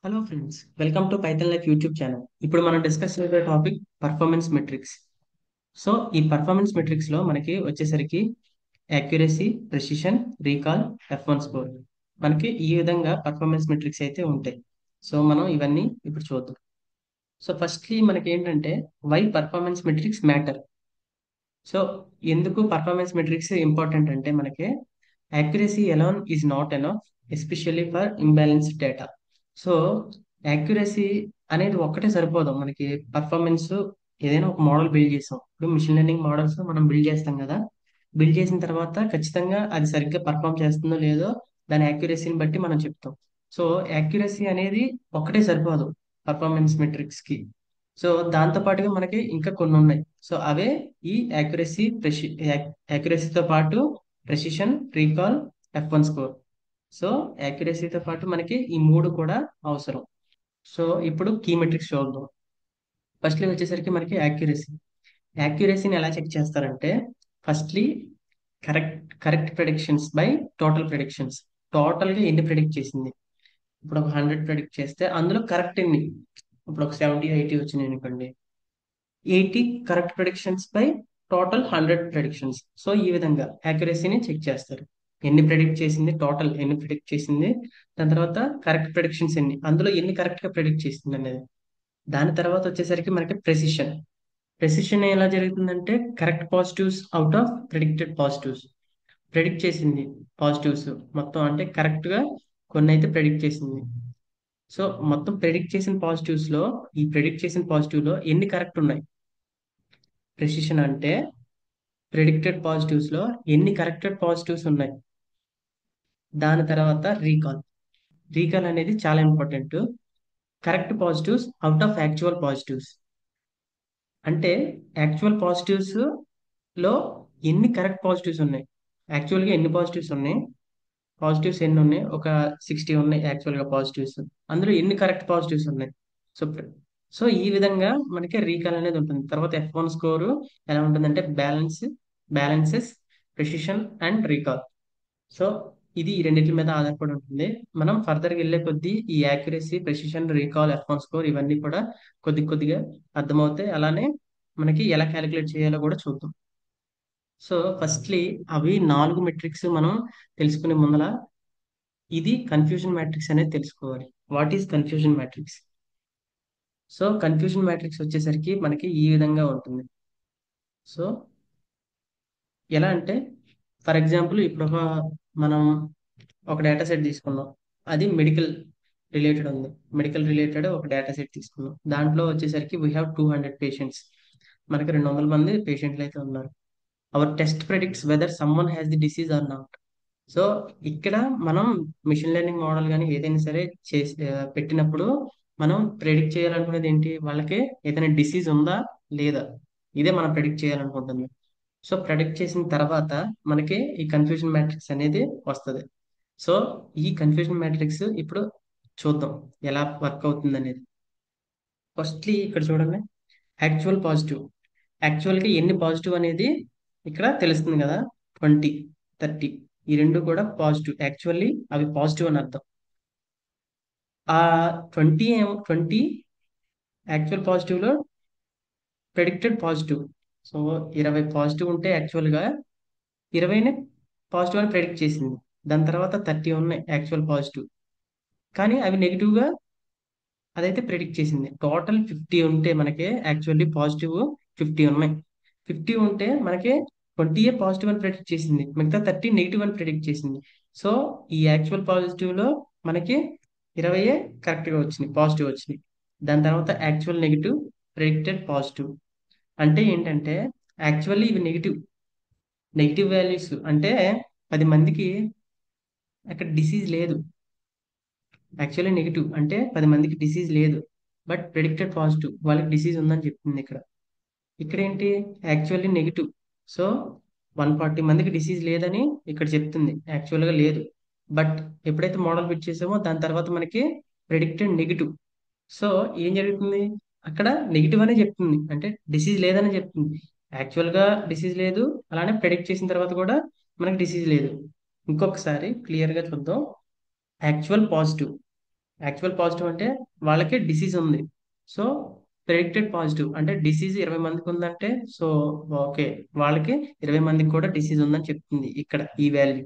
Hello friends, welcome to Python life YouTube channel. ఇప్పుడు మనం discuss చేసే టాపిక్ పర్ఫార్మెన్స్ మెట్రిక్స్. సో ఈ performance metrics లో మనకి వచ్చేసరికి accuracy, precision, recall, F1 score. మనకి ఈ విధంగా పర్ఫార్మెన్స్ మెట్రిక్స్ అయితే ఉంటాయి. సో మనం ఇవన్నీ ఇప్పుడు చూద్దాం. సో ఫస్ట్లీ మనకి ఏంటంటే why performance metrics matter. So ఎందుకు పర్ఫార్మెన్స్ మెట్రిక్స్ ఇంపార్టెంట్ అంటే మనకి accuracy alone is not enough, especially for imbalanced data. So accuracy అనేది ఒక్కటే సరిపోదు మనకి. పర్ఫార్మెన్స్ ఏదైనా ఒక మోడల్ బిల్డ్ చేసాం, ఇప్పుడు మిషన్ లెర్నింగ్ మోడల్స్ మనం బిల్డ్ చేస్తాం కదా. బిల్డ్ చేసిన తర్వాత ఖచ్చితంగా అది సరిగ్గా పర్ఫామ్ చేస్తుందో లేదో దాని యాక్యురసీని బట్టి మనం చెప్తాం. సో యాక్యురసీ అనేది ఒక్కటే సరిపోదు పర్ఫార్మెన్స్ మెట్రిక్స్ కి. సో దాంతో పాటుగా మనకి ఇంకా కొన్ని ఉన్నాయి. సో అవే ఈ యాక్యురసీతో పాటు precision, recall, F1 score. So యాక్యురసీతో పాటు మనకి ఈ మూడు కూడా అవసరం. సో ఇప్పుడు కీ మెట్రిక్స్ చూద్దాం. ఫస్ట్లీ వచ్చేసరికి మనకి యాక్యురసీ. యాక్యురసీని ఎలా చెక్ చేస్తారంటే firstly correct predictions by total predictions. Total గా ఎన్ని ప్రెడిక్ట్ చేసింది. ఇప్పుడు ఒక 100 ప్రెడిక్ట్ చేస్తే అందులో కరెక్ట్ ఎన్ని. ఇప్పుడు ఒక 70-80 వచ్చినాయి అనుకోండి. 80 correct predictions by total 100 predictions. So ఈ విధంగా యాక్యురసీని చెక్ చేస్తారు. ఎన్ని ప్రెడిక్ట్ చేసింది, టోటల్ ఎన్ని ప్రెడిక్ట్ చేసింది, దాని తర్వాత కరెక్ట్ ప్రెడిక్షన్స్ ఎన్ని, అందులో ఎన్ని కరెక్ట్ గా ప్రెడిక్ట్ చేసింది అనేది. దాని తర్వాత వచ్చేసరికి మనకి ప్రెసిషన్. ప్రెసిషన్ ఎలా జరుగుతుందంటే correct positives out of predicted positives. Predict చేసింది పాజిటివ్స్ మొత్తం, అంటే కరెక్ట్ గా కొన్ని అయితే ప్రెడిక్ట్ చేసింది. సో మొత్తం ప్రెడిక్ట్ చేసిన పాజిటివ్స్ లో, ఈ ప్రెడిక్ట్ చేసిన పాజిటివ్ లో ఎన్ని కరెక్ట్ ఉన్నాయి. ప్రెసిషన్ అంటే ప్రెడిక్టెడ్ పాజిటివ్స్ లో ఎన్ని కరెక్టెడ్ పాజిటివ్స్ ఉన్నాయి. దాని తర్వాత రీకాల్. రీకాల్ అనేది చాలా important. Correct positives out of actual positives. అంటే యాక్చువల్ పాజిటివ్స్ లో ఎన్ని కరెక్ట్ పాజిటివ్స్ ఉన్నాయి. యాక్చువల్ గా ఎన్ని పాజిటివ్స్ ఉన్నాయి, పాజిటివ్స్ ఎన్ని ఉన్నాయి, ఒక 60 ఉన్నాయి యాక్చువల్ గా పాజిటివ్స్. అందులో ఎన్ని కరెక్ట్ పాజిటివ్స్ ఉన్నాయి. సో సో ఈ విధంగా మనకి రీకాల్ అనేది ఉంటుంది. తర్వాత F1 స్కోర్ ఎలా ఉంటుందంటే balances, precision and recall. So ఇది ఈ రెండింటి మీద ఆధారపడి ఉంటుంది. మనం ఫర్దర్గా వెళ్ళే కొద్దీ ఈ accuracy, precision, recall, F1 score ఇవన్నీ కూడా కొద్ది కొద్దిగా అర్థమవుతాయి. అలానే మనకి ఎలా క్యాలిక్యులేట్ చేయాలో కూడా చూద్దాం. సో ఫస్ట్లీ అవి 4 మెట్రిక్స్ మనం తెలుసుకునే ముందల ఇది కన్ఫ్యూజన్ మ్యాట్రిక్స్ అనేది తెలుసుకోవాలి. What is confusion matrix? So confusion matrix వచ్చేసరికి మనకి ఈ విధంగా ఉంటుంది. సో ఎలా అంటే ఫర్ ఎగ్జాంపుల్ ఇప్పుడు మనం ఒక డేటా సెట్ తీసుకున్నాం. అది మెడికల్ రిలేటెడ్ ఉంది. మెడికల్ రిలేటెడ్ ఒక డేటా సెట్ తీసుకున్నాం. దాంట్లో వచ్చేసరికి వీ హ్యావ్ 200 పేషెంట్స్. మనకి 200 మంది పేషెంట్లు అయితే ఉన్నారు. Our test predicts whether someone has the disease or not. So ఇక్కడ మనం మిషన్ లెర్నింగ్ మోడల్ కానీ ఏదైనా సరే పెట్టినప్పుడు మనం ప్రెడిక్ట్ చేయాలనుకునేది ఏంటి, వాళ్ళకి ఏదైనా డిసీజ్ ఉందా లేదా, ఇదే మనం ప్రెడిక్ట్ చేయాలనుకుంటుంది. సో ప్రెడిక్ట్ చేసిన తర్వాత మనకి ఈ కన్ఫ్యూజన్ మ్యాట్రిక్స్ అనేది వస్తుంది. సో ఈ కన్ఫ్యూజన్ మ్యాట్రిక్స్ ఇప్పుడు చూద్దాం ఎలా వర్క్ అవుతుంది అనేది. ఫస్ట్లీ ఇక్కడ చూడండి, యాక్చువల్ పాజిటివ్. యాక్చువల్గా ఎన్ని పాజిటివ్ అనేది ఇక్కడ తెలుస్తుంది కదా. 20, 30 ఈ రెండు కూడా పాజిటివ్. యాక్చువల్లీ అవి పాజిటివ్ అని అర్థం. ఆ 20 యాక్చువల్ పాజిటివ్ లో ప్రెడిక్టెడ్ పాజిటివ్. సో 20 పాజిటివ్ ఉంటే యాక్చువల్గా 20ని పాజిటివ్ అని ప్రెడిక్ట్ చేసింది. దాని తర్వాత 30 ఉన్నాయి యాక్చువల్ పాజిటివ్, కానీ అవి నెగిటివ్ గా అదైతే ప్రెడిక్ట్ చేసింది. టోటల్ 50 ఉంటే మనకి యాక్చువల్లీ పాజిటివ్ 50 ఉన్నాయి. 50 ఉంటే మనకి 20 పాజిటివ్ అని ప్రెడిక్ట్ చేసింది, మిగతా 30 నెగిటివ్ అని ప్రెడిక్ట్ చేసింది. సో ఈ యాక్చువల్ పాజిటివ్ లో మనకి 20 కరెక్ట్ గా వచ్చినాయి, పాజిటివ్ వచ్చినాయి. దాని తర్వాత యాక్చువల్ నెగిటివ్, ప్రెడిక్టెడ్ పాజిటివ్. అంటే ఏంటంటే యాక్చువల్లీ ఇవి నెగిటివ్. నెగిటివ్ వాల్యూస్ అంటే 10 మందికి అక్కడ డిసీజ్ లేదు. యాక్చువల్లీ నెగిటివ్ అంటే 10 మందికి డిసీజ్ లేదు, బట్ ప్రెడిక్టెడ్ పాజిటివ్ వాళ్ళకి డిసీజ్ ఉందని చెప్తుంది ఇక్కడ. ఇక్కడ ఏంటి, యాక్చువల్లీ నెగిటివ్. సో 140 మందికి డిసీజ్ లేదని ఇక్కడ చెప్తుంది, యాక్చువల్గా లేదు. బట్ ఎప్పుడైతే మోడల్ ఫిట్ చేసామో దాని తర్వాత మనకి ప్రెడిక్టెడ్ నెగిటివ్. సో ఏం జరుగుతుంది, అక్కడ నెగిటివ్ అనే చెప్తుంది, అంటే డిసీజ్ లేదని చెప్తుంది. యాక్చువల్గా డిసీజ్ లేదు, అలానే ప్రెడిక్ట్ చేసిన తర్వాత కూడా మనకి డిసీజ్ లేదు. ఇంకొకసారి క్లియర్గా చూద్దాం. యాక్చువల్ పాజిటివ్, యాక్చువల్ పాజిటివ్ అంటే వాళ్ళకి డిసీజ్ ఉంది. సో ప్రెడిక్టెడ్ పాజిటివ్ అంటే డిసీజ్ 20 మందికి ఉందంటే సో ఓకే, వాళ్ళకి 20 మందికి కూడా డిసీజ్ ఉందని చెప్తుంది ఇక్కడ ఈ వాల్యూ.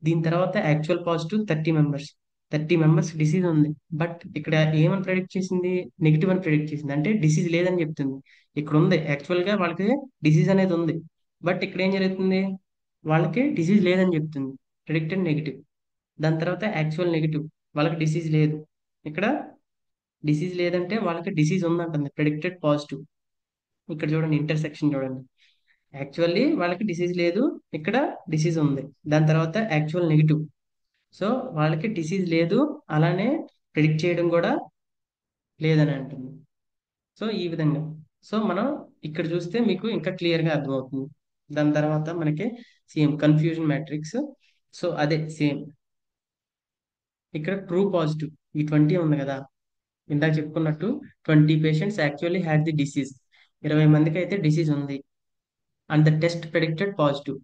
దీని తర్వాత actual positive 30 members, 30 members disease ఉంది. బట్ ఇక్కడ ఏమని ప్రెడిక్ట్ చేసింది? నెగిటివ్ అని ప్రెడిక్ట్ చేసింది, అంటే డిసీజ్ లేదని చెప్తుంది. ఇక్కడ ఉంది యాక్చువల్ గా వాళ్ళకి డిసీజ్ అనేది ఉంది. బట్ ఇక్కడ ఏం జరుగుతుంది? వాళ్ళకి డిసీజ్ లేదని చెప్తుంది, ప్రెడిక్టెడ్ నెగిటివ్. దాని తర్వాత యాక్చువల్ నెగిటివ్, వాళ్ళకి డిసీజ్ లేదు. ఇక్కడ డిసీజ్ లేదంటే వాళ్ళకి డిసీజ్ ఉందంటుంది, ప్రెడిక్టెడ్ పాజిటివ్. ఇక్కడ చూడండి ఇంటర్సెక్షన్ చూడండి. యాక్చువల్లీ వాళ్ళకి డిసీజ్ లేదు, ఇక్కడ డిసీజ్ ఉంది. దాని తర్వాత యాక్చువల్ నెగిటివ్, సో వాళ్ళకి డిసీజ్ లేదు, అలానే ప్రిడిక్ట్ చేయడం కూడా లేదని అంటుంది. సో ఈ విధంగా, సో మనం ఇక్కడ చూస్తే మీకు ఇంకా క్లియర్ గా అర్థమవుతుంది. దాని తర్వాత మనకి సేమ్ కన్ఫ్యూజన్ మ్యాట్రిక్స్. సో అదే సేమ్ ఇక్కడ ట్రూ పాజిటివ్, ఈ 20 ఉంది కదా, ఇందాక చెప్పుకున్నట్టు 20 patients actually had the disease. 20 మందికి అయితే డిసీజ్ ఉంది and the test predicted positive.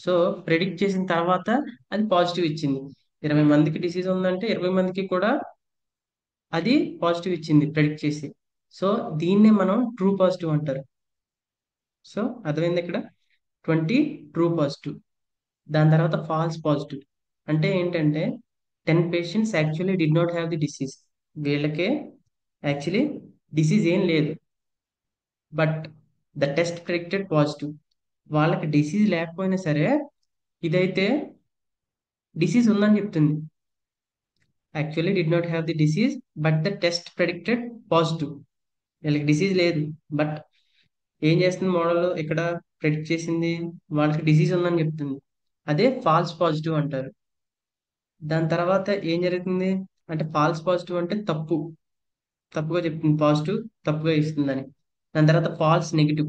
So predict చేసిన తర్వాత అది పాజిటివ్ ఇచ్చింది. 20 మందికి డిసీజ్ ఉందంటే 20 మందికి కూడా అది పాజిటివ్ ఇచ్చింది ప్రెడిక్ట్ చేసి. సో దీన్నే మనం ట్రూ పాజిటివ్ అంటారు. సో అర్థమైంది ఇక్కడ 20 ట్రూ పాజిటివ్. దాని తర్వాత ఫాల్స్ పాజిటివ్ అంటే ఏంటంటే 10 patients actually did not have the disease. వీళ్ళకే యాక్చువల్లీ డిసీజ్ ఏం లేదు, but the test predicted positive. వాళ్ళకి డిసీజ్ లేకపోయినా సరే ఇదైతే డిసీజ్ ఉందని చెప్తుంది. Actually did not have the disease but the test predicted positive. వీళ్ళకి డిసీజ్ లేదు, బట్ ఏం చేస్తుంది మోడల్ ఇక్కడ ప్రెడిక్ట్ చేసింది వాళ్ళకి డిసీజ్ ఉందని చెప్తుంది. అదే ఫాల్స్ పాజిటివ్ అంటారు. దాని తర్వాత ఏం జరుగుతుంది అంటే ఫాల్స్ పాజిటివ్ అంటే తప్పుగా చెప్తుంది, పాజిటివ్ తప్పుగా ఇస్తుందని. దాని తర్వాత false negative,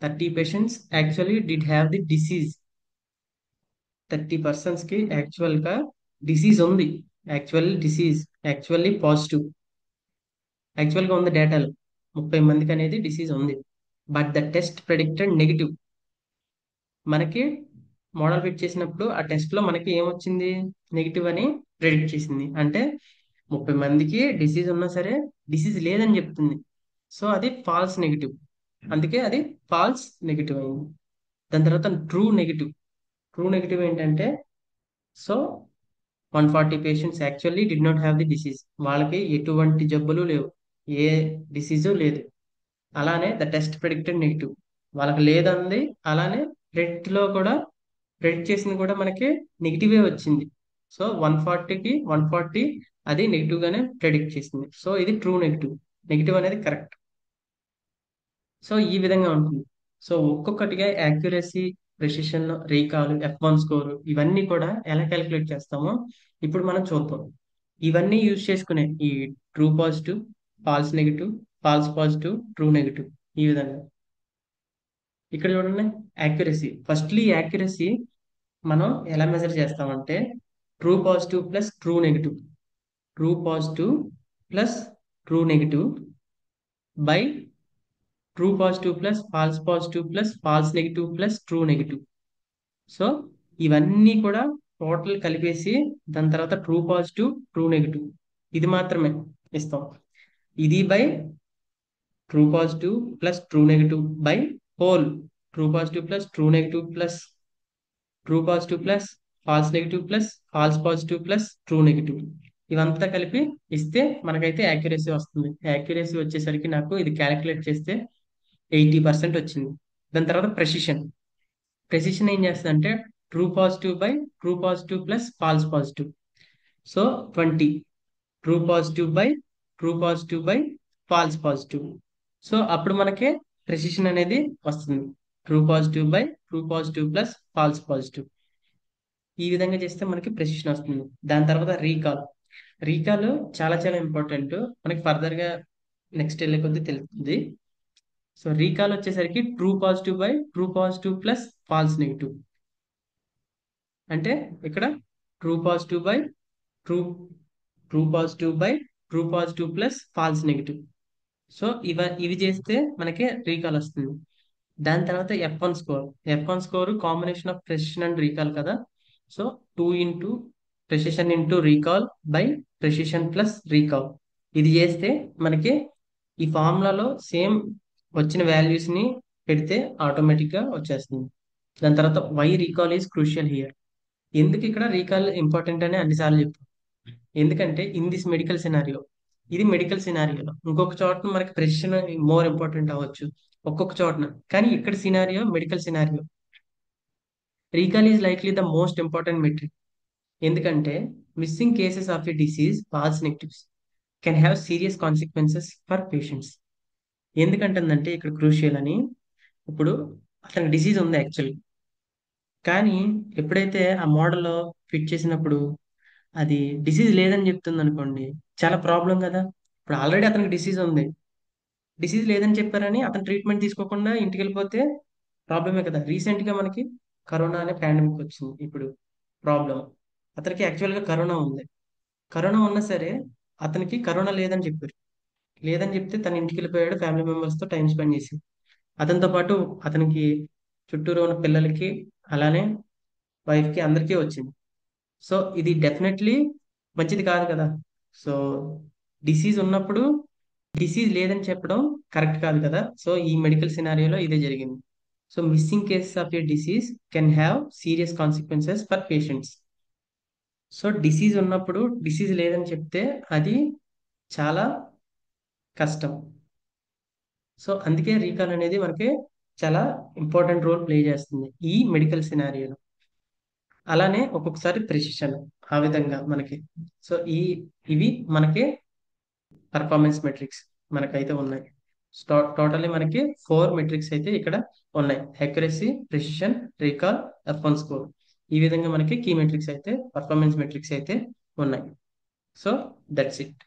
30 patients actually did have the disease. 30 persons కి యాక్చువల్ గా డిసీజ్ ఉంది. యాక్చువల్లీ పాజిటివ్, యాక్చువల్ గా ఉంది డేటాలు. 30 మందికి అనేది డిసీజ్ ఉంది, but the test predicted negative. మనకి మోడల్ ఫిట్ చేసినప్పుడు ఆ టెస్ట్ లో మనకి ఏమొచ్చింది? నెగిటివ్ అని ప్రెడిక్ట్ చేసింది. అంటే 30 మందికి డిసీజ్ ఉన్నా సరే డిసీజ్ లేదని చెప్తుంది. సో అది ఫాల్స్ నెగిటివ్, అందుకే అది ఫాల్స్ నెగిటివ్ అయింది. దాని తర్వాత ట్రూ నెగిటివ్. ట్రూ నెగిటివ్ ఏంటంటే so 140 patients actually did not have the disease. వాళ్ళకి ఎటువంటి జబ్బులు లేవు, ఏ డిసీజు లేదు. అలానే ద టెస్ట్ ప్రెడిక్టెడ్ నెగిటివ్, వాళ్ళకి లేదంది. అలానే ప్రెడిక్ట్ లో కూడా ప్రెడిక్ట్ చేసింది కూడా మనకి నెగిటివే వచ్చింది. సో 140కి 140 అది నెగిటివ్ గానే ప్రెడిక్ట్ చేసింది. సో ఇది ట్రూ నెగిటివ్, నెగిటివ్ అనేది కరెక్ట్. సో ఈ విధంగా ఉంటుంది. సో ఒక్కొక్కటిగా accuracy, precision, recall, F1 score ఇవన్నీ కూడా ఎలా క్యాలిక్యులేట్ చేస్తామో ఇప్పుడు మనం చూద్దాం. ఇవన్నీ యూజ్ చేసుకునే ఈ true positive, false negative, false positive, true negative, ఈ విధంగా. ఇక్కడ చూడండి యాక్యురసీ. ఫస్ట్లీ యాక్యురసీ మనం ఎలా మెజర్ చేస్తామంటే true positive plus true negative, true positive plus true negative by true positive plus false negative plus true negative. So ఇవన్నీ కూడా total కలిపేసి దాని తర్వాత ట్రూ పాజిటివ్, ట్రూ నెగిటివ్ ఇది మాత్రమే ఇస్తాం. ఇది by true positive plus true negative by whole true positive plus true negative plus true positive plus falls positive plus true negative. ఇవంతా కలిపి ఇస్తే మనకైతే యాక్యురసీ వస్తుంది. యాక్యురసీ వచ్చేసరికి నాకు ఇది క్యాలిక్యులేట్ చేస్తే 80% వచ్చింది. దాని తర్వాత ప్రెసిషన్. ప్రెసిషన్ ఏం చేస్తుంది అంటే true positive plus falls positive. So 20 true positive by falls positive. So అప్పుడు మనకి ప్రెసిషన్ అనేది వస్తుంది, true positive plus falls positive. ఈ విధంగా చేస్తే మనకి ప్రెసిషన్ వస్తుంది. దాని తర్వాత రీకాల్ చాలా చాలా ఇంపార్టెంట్, మనకి ఫర్దర్ గా నెక్స్ట్ వెళ్ళే కొద్దీ తెలుస్తుంది. సో రీకాల్ వచ్చేసరికి true positive plus false negative. అంటే ఇక్కడ true positive by true true positive by true positive plus false negative. So ఇవి చేస్తే మనకి రీకాల్ వస్తుంది. దాని తర్వాత F1 score. Combination of precision and recall కదా. So 2 into precision into recall by precision plus recall. ఇది చేస్తే మనకి ఈ ఫార్ములాలో సేమ్ వచ్చిన వాల్యూస్ ని పెడితే ఆటోమేటిక్ గా వచ్చేస్తుంది. దాని తర్వాత why recall is crucial here. ఎందుకు ఇక్కడ రీకాల్ ఇంపార్టెంట్ అని అన్నిసార్లు చెప్పు. ఎందుకంటే ఇన్ దిస్ మెడికల్ సినారియో, ఇది మెడికల్ సినారియోలో ఇంకొక చోట మనకి ప్రెసిషన్ మోర్ ఇంపార్టెంట్ అవ్వచ్చు ఒక్కొక్క చోటన, కానీ ఇక్కడ scenario medical scenario. Recall is likely the most important metric. ఎందుకంటే missing cases of a disease false negatives can have serious consequences for patients. ఎందుకంటుందంటే ఇక్కడ క్రూషియల్ అని, ఇప్పుడు అతనికి డిసీజ్ ఉంది యాక్చువల్లీ, కానీ ఎప్పుడైతే ఆ మోడల్లో ఫిట్ చేసినప్పుడు అది డిసీజ్ లేదని చెప్తుంది అనుకోండి, చాలా ప్రాబ్లం కదా. ఇప్పుడు ఆల్రెడీ అతనికి డిసీజ్ ఉంది, డిసీజ్ లేదని చెప్పారని అతను ట్రీట్మెంట్ తీసుకోకుండా ఇంటికి వెళ్ళిపోతే ప్రాబ్లమే కదా. రీసెంట్ గా మనకి కరోనా అనే పాండమిక్ వచ్చింది. ఇప్పుడు ప్రాబ్లం, అతనికి యాక్చువల్ గా కరోనా ఉంది, కరోనా ఉన్నా సరే అతనికి కరోనా లేదని చెప్పారు. లేదని చెప్తే తన ఇంటికి వెళ్ళిపోయాడు, ఫ్యామిలీ మెంబర్స్ తో టైం స్పెండ్ చేసి. అతనితో పాటు అతనికి చుట్టూరు ఉన్న పిల్లలకి, అలానే వైఫ్ కి, అందరికీ వచ్చింది. సో ఇది డెఫినెట్లీ మంచిది కాదు కదా. సో డిసీజ్ ఉన్నప్పుడు డిసీజ్ లేదని చెప్పడం కరెక్ట్ కాదు కదా. సో ఈ మెడికల్ సినారియోలో ఇదే జరిగింది. So missing cases of a disease can have serious consequences for patients. So disease ఉన్నప్పుడు డిసీజ్ లేదని చెప్తే అది చాలా కష్టం. సో అందుకే రీకాల్ అనేది మనకి చాలా ఇంపార్టెంట్ రోల్ ప్లే చేస్తుంది ఈ మెడికల్ సినారియోలో. అలానే ఒక్కొక్కసారి ప్రెసిషన్, ఆ విధంగా మనకి. సో ఇవి మనకి పర్ఫార్మెన్స్ మెట్రిక్స్ మనకైతే ఉన్నాయి. టోటల్లీ మనకి 4 మెట్రిక్స్ అయితే ఇక్కడ ఉన్నాయి: accuracy, precision, recall, F1 score. ఈ విధంగా మనకి కీ మెట్రిక్స్ అయితే, పర్ఫార్మెన్స్ మెట్రిక్స్ అయితే ఉన్నాయి. So that's it.